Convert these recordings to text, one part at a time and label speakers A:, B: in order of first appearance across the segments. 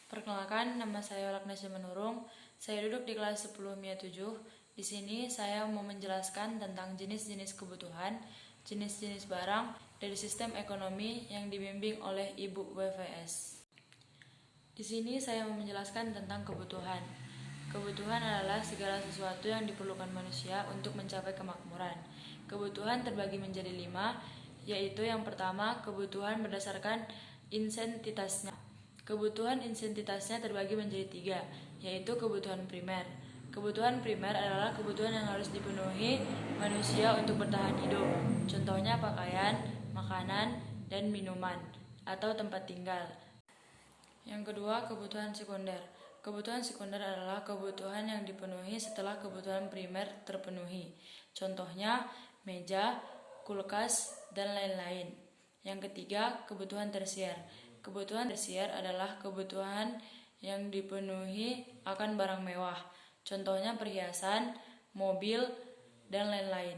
A: Perkenalkan, nama saya Laknesya Menurung. Saya duduk di kelas 10 MIA 7. Di sini saya mau menjelaskan tentang jenis-jenis kebutuhan, jenis-jenis barang dari sistem ekonomi yang dibimbing oleh Ibu WVS. Di sini saya mau menjelaskan tentang kebutuhan. Kebutuhan adalah segala sesuatu yang diperlukan manusia untuk mencapai kemakmuran. Kebutuhan terbagi menjadi 5, yaitu yang pertama, kebutuhan berdasarkan insentitasnya. Kebutuhan insentitasnya terbagi menjadi 3, yaitu kebutuhan primer. Kebutuhan primer adalah kebutuhan yang harus dipenuhi manusia untuk bertahan hidup. Contohnya pakaian, makanan, dan minuman, atau tempat tinggal. Yang kedua, kebutuhan sekunder. Kebutuhan sekunder adalah kebutuhan yang dipenuhi setelah kebutuhan primer terpenuhi. Contohnya meja, kulkas, dan lain-lain. Yang ketiga, kebutuhan tersier. Kebutuhan tersier adalah kebutuhan yang dipenuhi akan barang mewah. Contohnya perhiasan, mobil, dan lain-lain.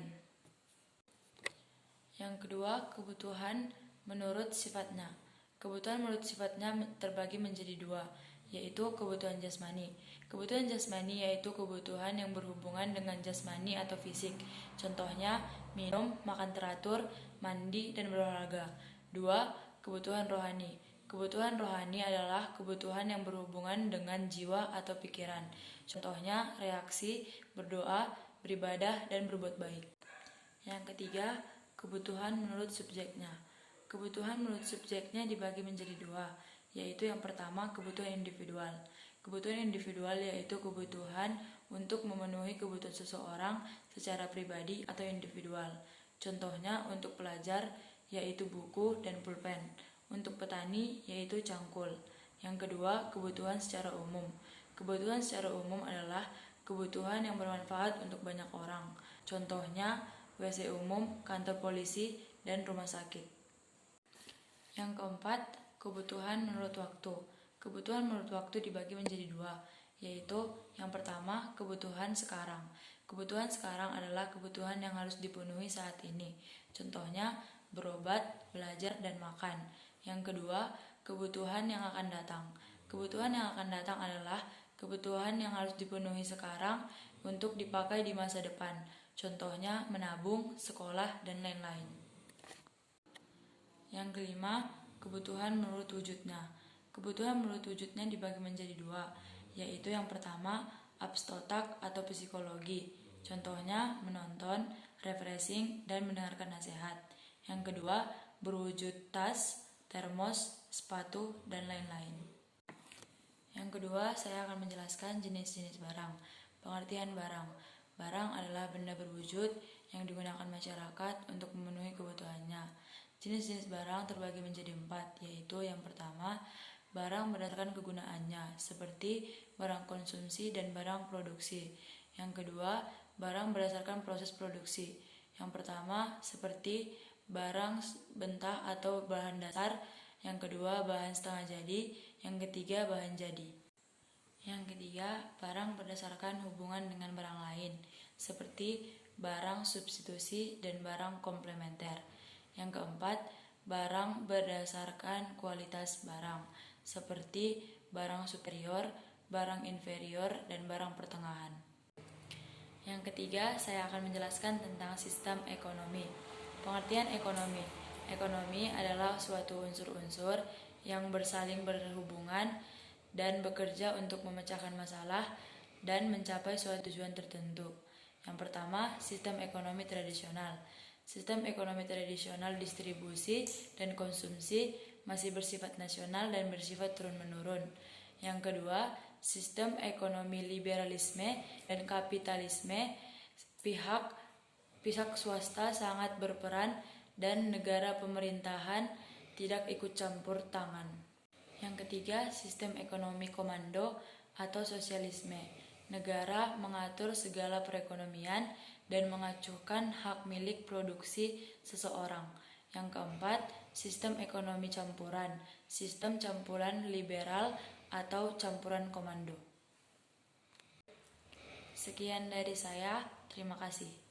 A: Yang kedua, kebutuhan menurut sifatnya. Kebutuhan menurut sifatnya terbagi menjadi 2, yaitu kebutuhan jasmani. Kebutuhan jasmani yaitu kebutuhan yang berhubungan dengan jasmani atau fisik. Contohnya minum, makan teratur, mandi, dan berolahraga. 2. Kebutuhan rohani. Kebutuhan rohani adalah kebutuhan yang berhubungan dengan jiwa atau pikiran. Contohnya reaksi, berdoa, beribadah, dan berbuat baik. Yang ketiga, kebutuhan menurut subjeknya. Kebutuhan menurut subjeknya dibagi menjadi 2, yaitu yang pertama, kebutuhan individual. Kebutuhan individual yaitu kebutuhan untuk memenuhi kebutuhan seseorang secara pribadi atau individual. Contohnya untuk pelajar yaitu buku dan pulpen. Untuk petani yaitu cangkul. Yang kedua, kebutuhan secara umum. Kebutuhan secara umum adalah kebutuhan yang bermanfaat untuk banyak orang. Contohnya WC umum, kantor polisi, dan rumah sakit. Yang keempat, kebutuhan menurut waktu. Kebutuhan menurut waktu dibagi menjadi 2, yaitu yang pertama, kebutuhan sekarang. Kebutuhan sekarang adalah kebutuhan yang harus dipenuhi saat ini. Contohnya berobat, belajar, dan makan. Yang kedua, kebutuhan yang akan datang. Kebutuhan yang akan datang adalah kebutuhan yang harus dipenuhi sekarang untuk dipakai di masa depan. Contohnya menabung, sekolah, dan lain-lain. Yang kelima, kebutuhan menurut wujudnya. Kebutuhan menurut wujudnya dibagi menjadi 2, yaitu yang pertama, abstotak atau psikologi. Contohnya menonton, refreshing, dan mendengarkan nasihat. Yang kedua, berwujud tas, termos, sepatu, dan lain-lain. Yang kedua, saya akan menjelaskan jenis-jenis barang. Pengertian barang. Barang adalah benda berwujud yang digunakan masyarakat untuk memenuhi kebutuhannya. Jenis-jenis barang terbagi menjadi 4, yaitu yang pertama, barang berdasarkan kegunaannya, seperti barang konsumsi dan barang produksi. Yang kedua, barang berdasarkan proses produksi. Yang pertama, seperti barang mentah atau bahan dasar. Yang kedua, bahan setengah jadi. Yang ketiga, bahan jadi. Yang ketiga, barang berdasarkan hubungan dengan barang lain, seperti barang substitusi dan barang komplementer. Yang keempat, barang berdasarkan kualitas barang, seperti barang superior, barang inferior, dan barang pertengahan. Yang ketiga, saya akan menjelaskan tentang sistem ekonomi. Pengertian ekonomi. Ekonomi adalah suatu unsur-unsur yang bersaling berhubungan dan bekerja untuk memecahkan masalah dan mencapai suatu tujuan tertentu. Yang pertama, sistem ekonomi tradisional. Sistem ekonomi tradisional distribusi dan konsumsi masih bersifat nasional dan bersifat turun-menurun. Yang kedua, sistem ekonomi liberalisme dan kapitalisme. Pihak swasta sangat berperan dan negara pemerintahan tidak ikut campur tangan. Yang ketiga, sistem ekonomi komando atau sosialisme. Negara mengatur segala perekonomian dan mengacuhkan hak milik produksi seseorang. Yang keempat, sistem ekonomi campuran. Sistem campuran liberal atau campuran komando. Sekian dari saya, terima kasih.